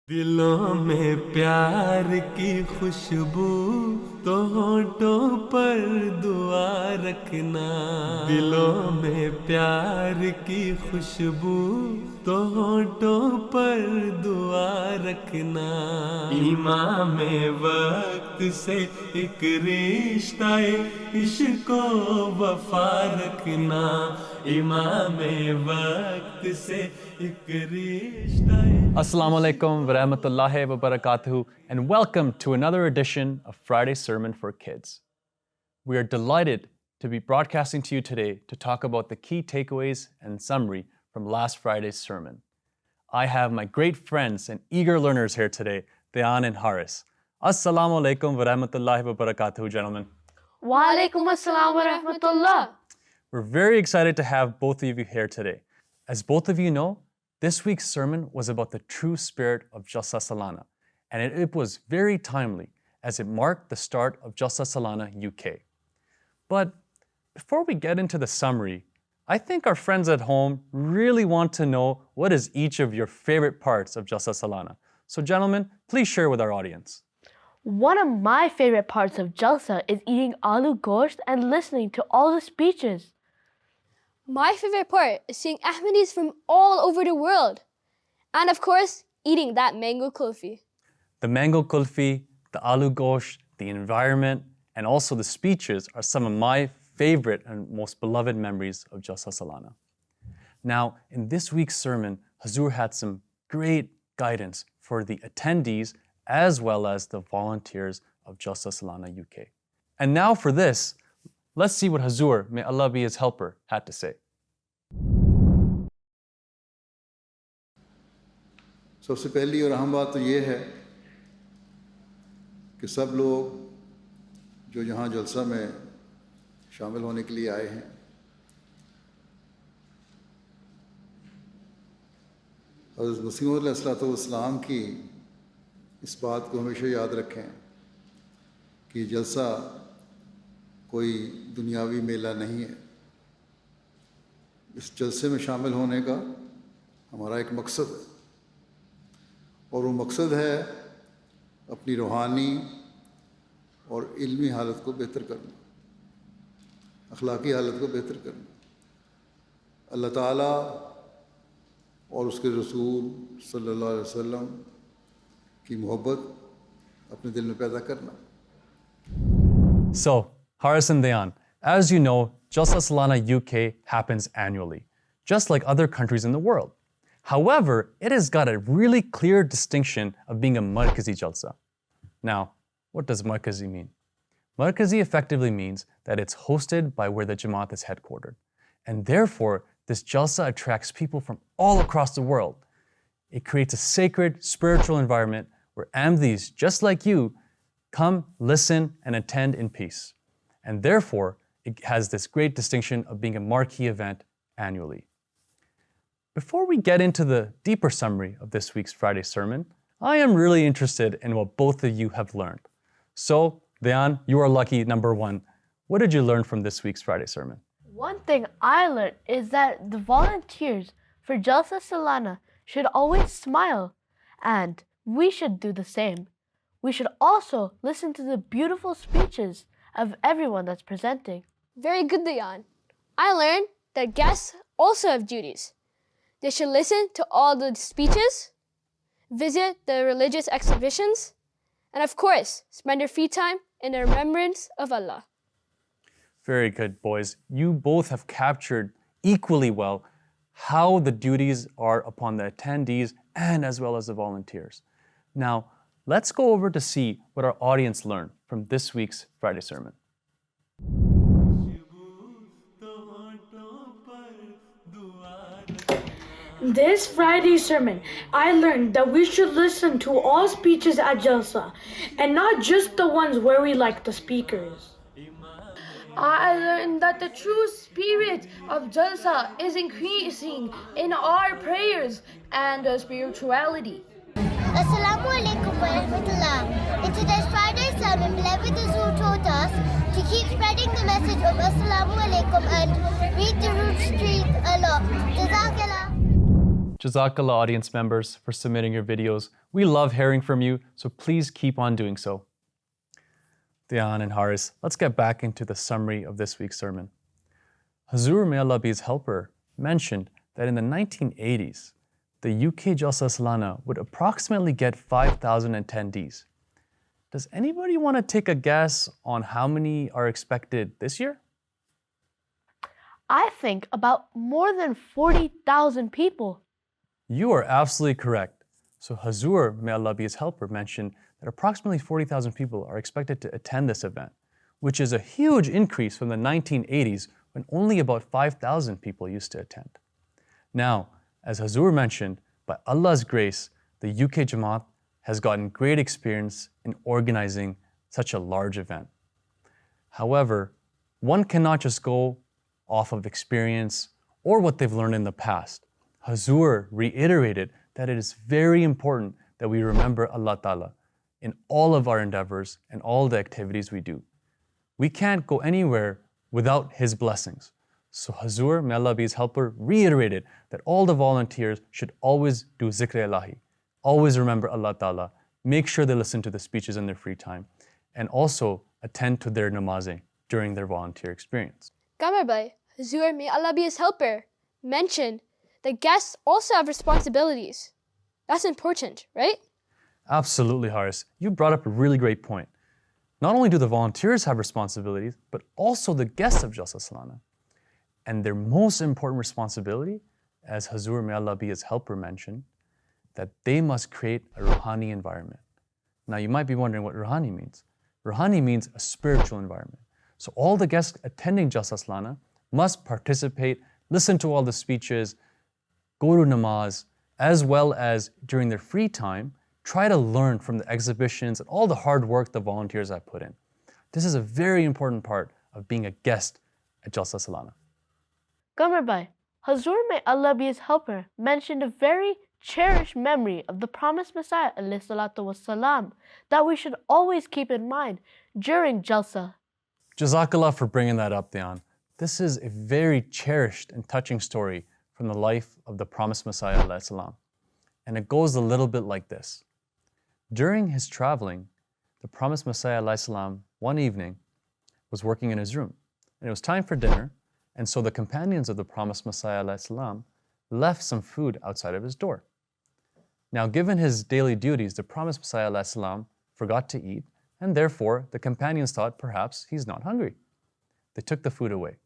दिलों में प्यार की खुशबू तो होठों पर दुआ रखना। दिलों में प्यार की खुशबू तो होठों पर दुआ रखना। ईमान में वक्त से एक रिश्ता इश्क वफा रखना। ईमान में वक्त से एक रिश्ता। Assalamu alaikum wa rahmatullahi wa barakatuhu, and welcome to another edition of Friday Sermon for Kids. We are delighted to be broadcasting to you today to talk about the key takeaways and summary from last Friday's sermon. I have my great friends and eager learners here today, Dayan and Haris. Assalamu alaikum wa rahmatullahi wa barakatuhu, gentlemen. Wa alaikum assalam wa rahmatullah. We're very excited to have both of you here today. As both of you know, this week's sermon was about the true spirit of Jalsa Salana, and it was very timely as it marked the start of Jalsa Salana UK. But before we get into the summary, I think our friends at home really want to know what is each of your favorite parts of Jalsa Salana. So gentlemen, please share with our audience. One of my favorite parts of Jalsa is eating aloo gosht and listening to all the speeches. My favorite part is seeing Ahmadis from all over the world. And of course, eating that mango kulfi. The mango kulfi, the aloo gosht, the environment, and also the speeches are some of my favorite and most beloved memories of Jalsa Salana. Now, in this week's sermon, Hazur had some great guidance for the attendees as well as the volunteers of Jalsa Salana UK. And now for this, let's see what Hazur, may Allah be his helper, had to say. सबसे पहली और अहम बात तो ये है कि सब लोग जो यहाँ जलसा में शामिल होने के लिए आए हैं, हज़रत मसीह अलैहिस्सलाम की इस बात को हमेशा याद रखें कि जलसा कोई दुनियावी मेला नहीं है। इस जलसे में शामिल होने का हमारा एक मकसद है, और वो मकसद है अपनी रूहानी और इल्मी हालत को बेहतर करना, अखलाकी हालत को बेहतर करना, अल्लाह ताला और उसके रसूल सल्लल्लाहु अलैहि वसल्लम की मोहब्बत अपने दिल में पैदा करना। So, Haris and Dayan, as you know, Jalsa Salana UK happens annually, just like other countries in the world. However, it has got a really clear distinction of being a Markazi Jalsa. Now, what does Markazi mean? Markazi effectively means that it's hosted by where the Jamaat is headquartered. And therefore, this Jalsa attracts people from all across the world. It creates a sacred, spiritual environment where Ahmadis, just like you, come, listen, and attend in peace. And therefore, it has this great distinction of being a marquee event annually. Before we get into the deeper summary of this week's Friday sermon, I am really interested in what both of you have learned. So, Dayan, you are lucky number one. What did you learn from this week's Friday sermon? One thing I learned is that the volunteers for Jalsa Salana should always smile, and we should do the same. We should also listen to the beautiful speeches of everyone that's presenting. Very good, Dayan. I learned that guests also have duties. They should listen to all the speeches, visit the religious exhibitions, and of course, spend their free time in the remembrance of Allah. Very good, boys. You both have captured equally well how the duties are upon the attendees and as well as the volunteers. Now, let's go over to see what our audience learned from this week's Friday sermon. This Friday sermon, I learned that we should listen to all speeches at Jalsa, and not just the ones where we like the speakers. I learned that the true spirit of Jalsa is increasing in our prayers and spirituality. Assalamu alaikum wa rahmatullah. In today's Friday sermon, beloved Azul taught us to keep spreading the message of Assalamu alaikum and read the Root Street a lot. Jazakallah. Jazakallah audience members for submitting your videos. We love hearing from you, so please keep on doing so. Dian and Haris, let's get back into the summary of this week's sermon. Hazur, may Allah be his helper, mentioned that in the 1980s, the UK Jalsa Salana would approximately get 5,000 attendees. Does anybody want to take a guess on how many are expected this year? I think about more than 40,000 people. You are absolutely correct. So Hazur, may Allah be his helper, mentioned that approximately 40,000 people are expected to attend this event, which is a huge increase from the 1980s when only about 5,000 people used to attend. Now, as Hazur mentioned, by Allah's grace, the UK Jamaat has gotten great experience in organizing such a large event. However, one cannot just go off of experience or what they've learned in the past. Hazur reiterated that it is very important that we remember Allah Ta'ala in all of our endeavors and all the activities we do. We can't go anywhere without His blessings. So Hazur, may Allah be his helper, reiterated that all the volunteers should always do zikr ilahi, always remember Allah Ta'ala, make sure they listen to the speeches in their free time, and also attend to their namazing during their volunteer experience. Qamar Bhai, Hazur, may Allah be his helper, mentioned that guests also have responsibilities. That's important, right? Absolutely, Haris. You brought up a really great point. Not only do the volunteers have responsibilities, but also the guests of Jalsa Salana. And their most important responsibility, as Hazur, may Allah be his helper, mentioned, that they must create a ruhani environment. Now you might be wondering what ruhani means. Ruhani means a spiritual environment. So all the guests attending Jalsa Salana must participate, listen to all the speeches, go to namaz, as well as during their free time, try to learn from the exhibitions and all the hard work the volunteers have put in. This is a very important part of being a guest at Jalsa Salana. Qamar Bhai, Hazur, may Allah be his helper, mentioned a very cherished memory of the promised Messiah ﷺ that we should always keep in mind during Jalsa. Jazakallah for bringing that up, Dian. This is a very cherished and touching story from the life of the promised Messiah ﷺ. And it goes a little bit like this. During his traveling, the promised Messiah ﷺ one evening was working in his room. And it was time for dinner, and so the companions of the promised Messiah ﷺ left some food outside of his door. Now, given his daily duties, the promised Messiah ﷺ forgot to eat, and therefore the companions thought perhaps he's not hungry. They took the food away.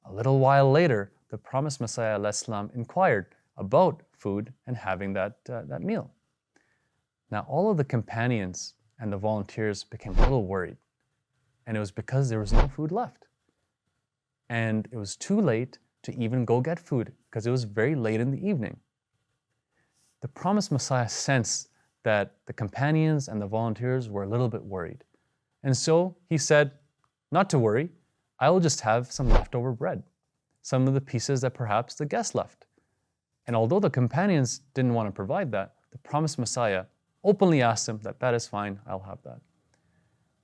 A little while later, the promised Messiah ﷺ inquired about food and having that meal. Now, all of the companions and the volunteers became a little worried, and it was because there was no food left. And it was too late to even go get food because it was very late in the evening. The promised Messiah sensed that the companions and the volunteers were a little bit worried. And so he said, not to worry, I will just have some leftover bread, some of the pieces that perhaps the guests left. And although the companions didn't want to provide that, the promised Messiah openly asked them that is fine, I'll have that.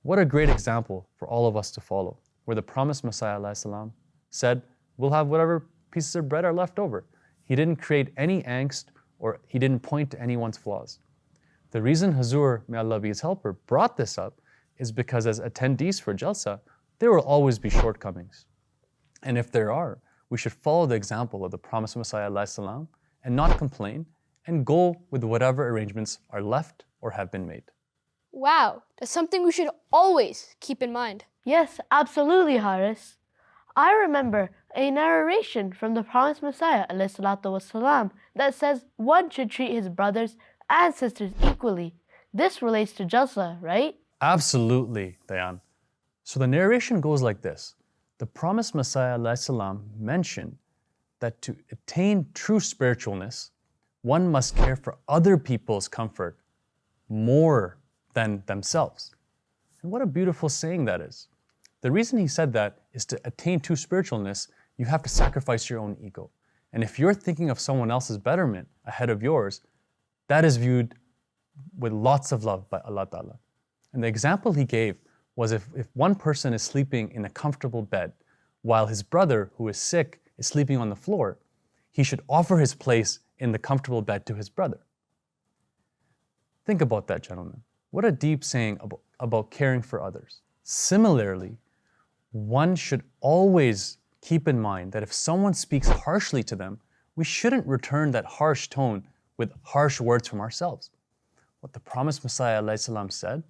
What a great example for all of us to follow, where the promised Messiah ﷺ said, we'll have whatever pieces of bread are left over. He didn't create any angst or he didn't point to anyone's flaws. The reason Hazur, may Allah be his helper, brought this up is because as attendees for Jalsa, there will always be shortcomings. And if there are, we should follow the example of the promised Messiah ﷺ and not complain and go with whatever arrangements are left or have been made. Wow, that's something we should always keep in mind. Yes, absolutely, Haris. I remember a narration from the promised Messiah ﷺ that says one should treat his brothers and sisters equally. This relates to Jalsa, right? Absolutely, Dayan. So the narration goes like this. The promised Messiah ﷺ mentioned that to attain true spiritualness, one must care for other people's comfort more than themselves. And what a beautiful saying that is. The reason he said that is to attain true spiritualness, you have to sacrifice your own ego. And if you're thinking of someone else's betterment ahead of yours, that is viewed with lots of love by Allah Ta'ala. And the example he gave was if one person is sleeping in a comfortable bed while his brother who is sick is sleeping on the floor, he should offer his place in the comfortable bed to his brother. Think about that, gentlemen. What a deep saying about caring for others. Similarly, one should always keep in mind that if someone speaks harshly to them, we shouldn't return that harsh tone with harsh words from ourselves. What the promised Messiah ﷺ said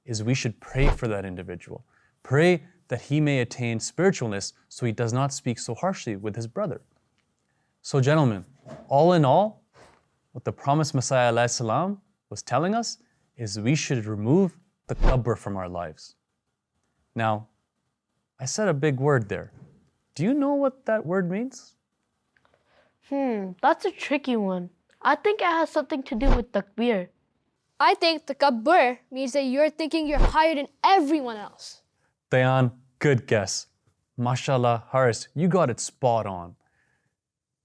is we should pray for that individual. Pray that he may attain spiritualness so he does not speak so harshly with his brother. So gentlemen, all in all, what the promised Messiah ﷺ was telling us is we should remove the takabur from our lives. Now, I said a big word there. Do you know what that word means? That's a tricky one. I think it has something to do with takbir. I think takabbur means that you're thinking you're higher than everyone else. Dayan, good guess. Mashallah, Haris, you got it spot on.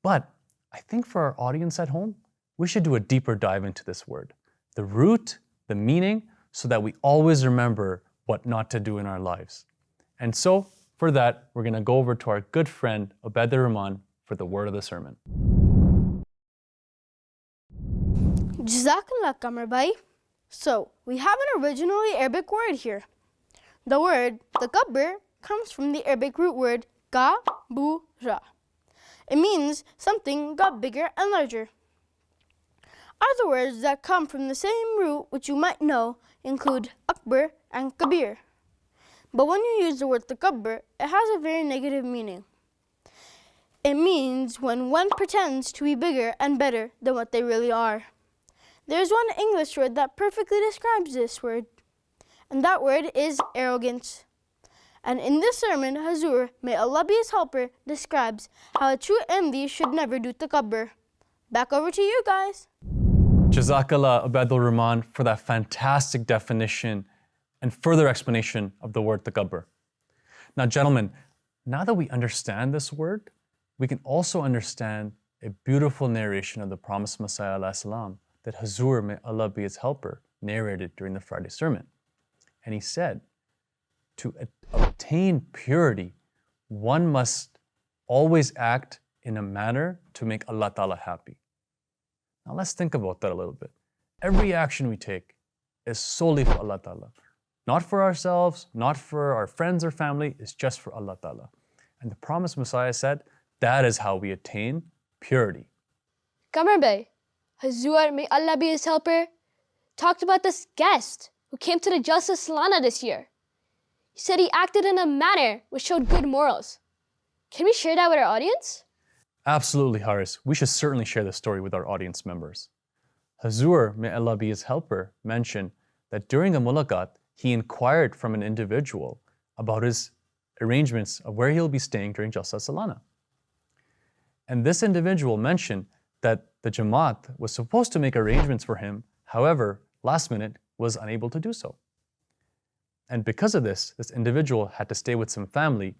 But I think for our audience at home, we should do a deeper dive into this word, the root, the meaning, so that we always remember what not to do in our lives. And so, for that, we're going to go over to our good friend, Ubaid Rahman, for the word of the sermon. Jazakallah, Qamar Bhai. So, we have an originally Arabic word here. The word takabbur comes from the Arabic root word kabura. It means something got bigger and larger. Other words that come from the same root, which you might know, include akbar and kabir. But when you use the word takabbur, it has a very negative meaning. It means when one pretends to be bigger and better than what they really are. There's one English word that perfectly describes this word, and that word is arrogance. And in this sermon, Hazur, may Allah be his helper, describes how a true envy should never do takabbur. Back over to you guys. Jazakallah, Ubaid Rahman, for that fantastic definition and further explanation of the word takabbur. Now, gentlemen, now that we understand this word, we can also understand a beautiful narration of the promised Messiah ﷺ that Hazur, may Allah be his helper, narrated during the Friday sermon. And he said, to obtain purity, one must always act in a manner to make Allah Ta'ala happy. Now let's think about that a little bit. Every action we take is solely for Allah Ta'ala. Not for ourselves, not for our friends or family, it's just for Allah Ta'ala. And the promised Messiah said, that is how we attain purity. Qamar Bhai, Hazur, may Allah be his helper, talked about this guest who came to the Jalsa Salana this year. He said he acted in a manner which showed good morals. Can we share that with our audience? Absolutely, Haris. We should certainly share this story with our audience members. Hazur, may Allah be his helper, mentioned that during a mulaqat, he inquired from an individual about his arrangements of where he'll be staying during Jalsa Salana. And this individual mentioned that the Jamaat was supposed to make arrangements for him, however, last minute was unable to do so. And because of this, this individual had to stay with some family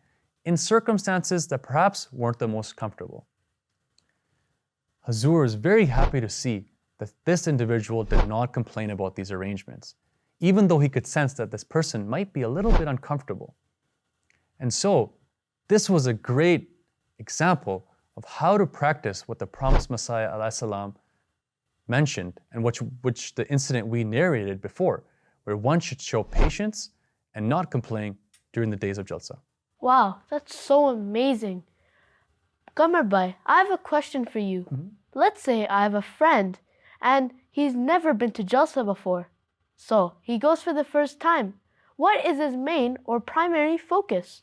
in circumstances that perhaps weren't the most comfortable. Hazur is very happy to see that this individual did not complain about these arrangements, even though he could sense that this person might be a little bit uncomfortable. And so, this was a great example of how to practice what the promised Messiah ﷺ mentioned, and which the incident we narrated before, where one should show patience and not complain during the days of Jalsa. Wow, that's so amazing. Qamar Bhai, I have a question for you. Let's say I have a friend and he's never been to Jalsa before. So he goes for the first time. What is his main or primary focus?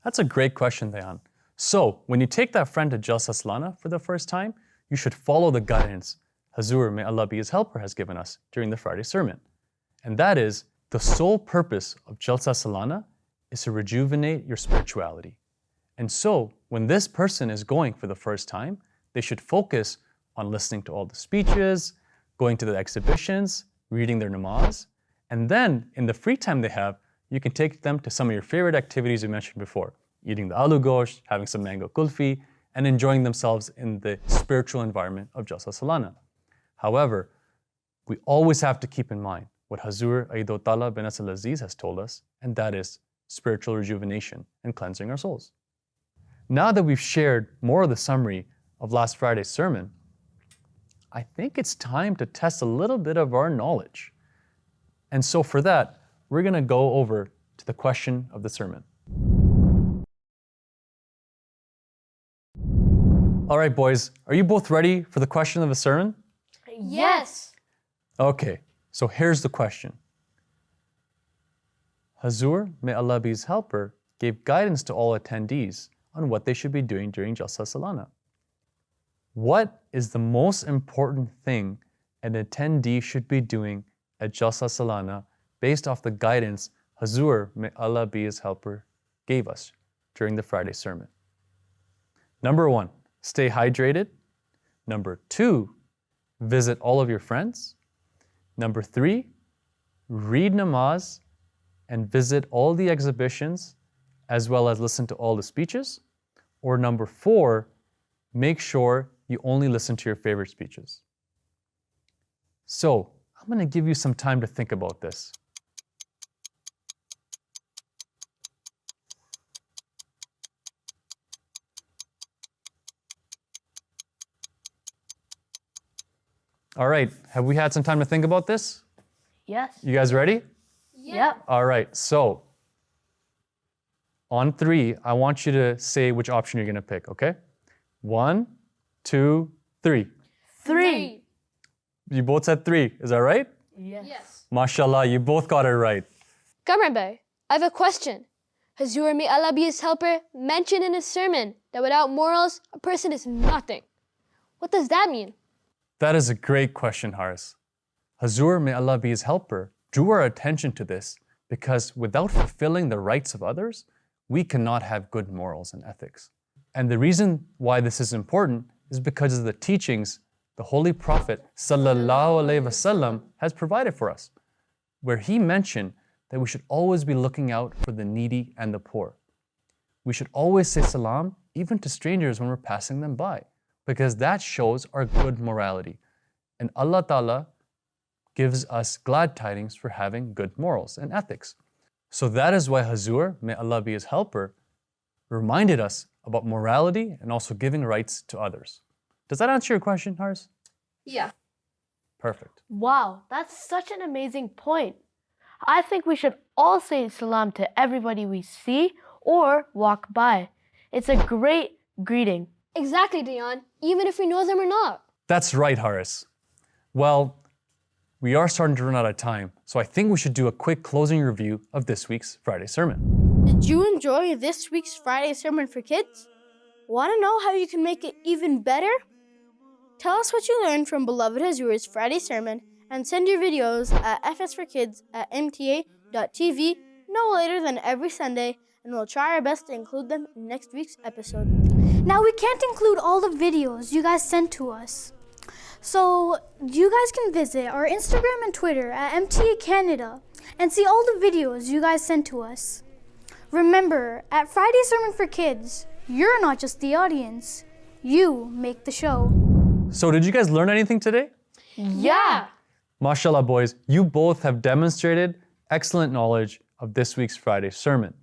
That's a great question, Dayan. So when you take that friend to Jalsa Salana for the first time, you should follow the guidance Hazur, may Allah be his helper, has given us during the Friday sermon. And that is, the sole purpose of Jalsa Salana is to rejuvenate your spirituality. And so, when this person is going for the first time, they should focus on listening to all the speeches, going to the exhibitions, reading their namaz, and then in the free time they have, you can take them to some of your favorite activities you mentioned before, eating the aloo gosht, having some mango kulfi, and enjoying themselves in the spiritual environment of Jalsa Salana. However, we always have to keep in mind what Hazur Aidot Ta'ala bin Asal Aziz has told us, and that is spiritual rejuvenation and cleansing our souls. Now that we've shared more of the summary of last Friday's sermon, I think it's time to test a little bit of our knowledge. And so for that, we're going to go over to the question of the sermon. All right, boys, are you both ready for the question of the sermon? Yes. Okay, so here's the question. Hazur, may Allah be his helper, gave guidance to all attendees on what they should be doing during Jalsa Salana. What is the most important thing an attendee should be doing at Jalsa Salana based off the guidance Hazur, may Allah be his helper, gave us during the Friday sermon? Number 1, stay hydrated. Number 2, visit all of your friends. Number 3, read namaz and visit all the exhibitions as well as listen to all the speeches. Or number 4, make sure you only listen to your favorite speeches. So, I'm going to give you some time to think about this. All right, have we had some time to think about this? Yes. You guys ready? Yep. All right, so on 3, I want you to say which option you're going to pick, okay? 1, 2, 3. 3. You both said 3, is that right? Yes. Mashallah, you both got it right. Kamran Bhai, I have a question. Hazur, may Allah be his helper, mentioned in his sermon that without morals, a person is nothing. What does that mean? That is a great question, Haris. Hazur, may Allah be his helper, drew our attention to this because without fulfilling the rights of others, we cannot have good morals and ethics. And the reason why this is important is because of the teachings the Holy Prophet ﷺ has provided for us, where he mentioned that we should always be looking out for the needy and the poor. We should always say salam even to strangers when we're passing them by, because that shows our good morality. And Allah Ta'ala gives us glad tidings for having good morals and ethics. So that is why Hazur, may Allah be his helper, reminded us about morality and also giving rights to others. Does that answer your question, Haris? Yeah. Perfect. Wow, that's such an amazing point. I think we should all say salam to everybody we see or walk by. It's a great greeting. Exactly, Dion, even if we know them or not. That's right, Haris. Well, we are starting to run out of time, so I think we should do a quick closing review of this week's Friday sermon. Did you enjoy this week's Friday sermon for kids? Want to know how you can make it even better? Tell us what you learned from beloved Hazur's Friday sermon and send your videos at fsforkids@mta.tv no later than every Sunday, and we'll try our best to include them in next week's episode. Now, we can't include all the videos you guys sent to us. So, you guys can visit our Instagram and Twitter at MTA Canada and see all the videos you guys sent to us. Remember, at Friday Sermon for Kids, you're not just the audience, you make the show. So did you guys learn anything today? Yeah. Mashallah, boys, you both have demonstrated excellent knowledge of this week's Friday sermon.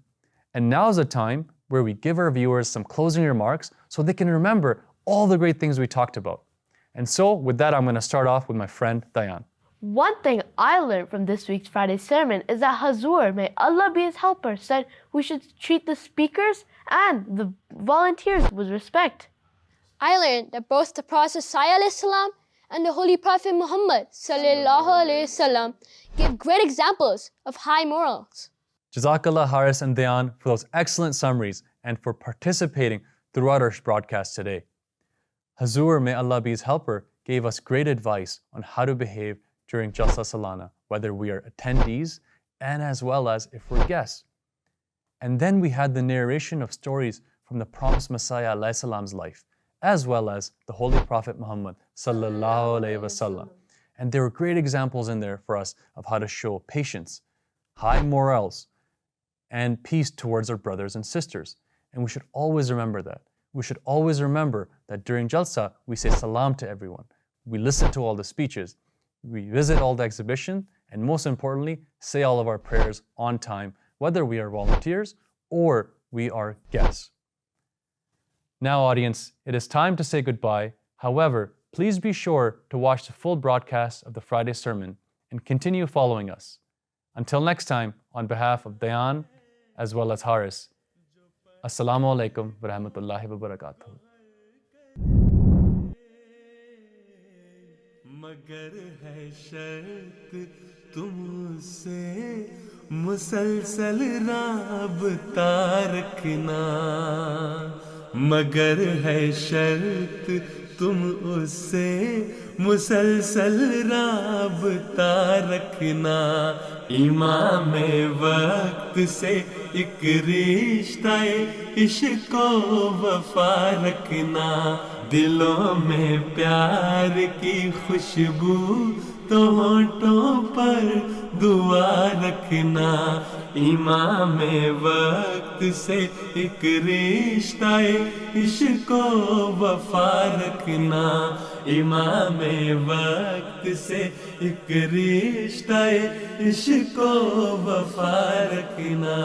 And now is the time where we give our viewers some closing remarks so they can remember all the great things we talked about. And so with that, I'm going to start off with my friend Dayan. One thing I learned from this week's Friday sermon is that Hazur, may Allah be his helper, said we should treat the speakers and the volunteers with respect. I learned that both the Prophet ﷺ and the Holy Prophet Muhammad ﷺ give great examples of high morals. Jazakallah Haris and Dayan for those excellent summaries and for participating throughout our broadcast today. Hazur, may Allah be his helper, gave us great advice on how to behave during Jalsa Salana, whether we are attendees and as well as if we're guests. And then we had the narration of stories from the promised Messiah ﷺ's life, as well as the Holy Prophet Muhammad ﷺ. And there were great examples in there for us of how to show patience, high morals, and peace towards our brothers and sisters. And we should always remember that. We should always remember that during Jalsa, we say salam to everyone. We listen to all the speeches. We visit all the exhibition, and most importantly, say all of our prayers on time, whether we are volunteers or we are guests. Now, audience, it is time to say goodbye. However, please be sure to watch the full broadcast of the Friday sermon and continue following us. Until next time, on behalf of Dayan as well as Haris, Assalamu alaikum wa rahmatullahi wa barakatuh. मगर है शर्त तुमसे मुसलसल राबता रखना, मगर है शर्त तुम उससे मुसलसल राबता रखना। इमाम वक्त से एक रिश्ता इश्क वफा रखना, दिलों में प्यार की खुशबू तो होठों पर दुआ रखना। इमाम वक्त से एक रिश्ता इश्क वफा रखना, इमाम वक्त से एक रिश्ता इश्क वफा रखना।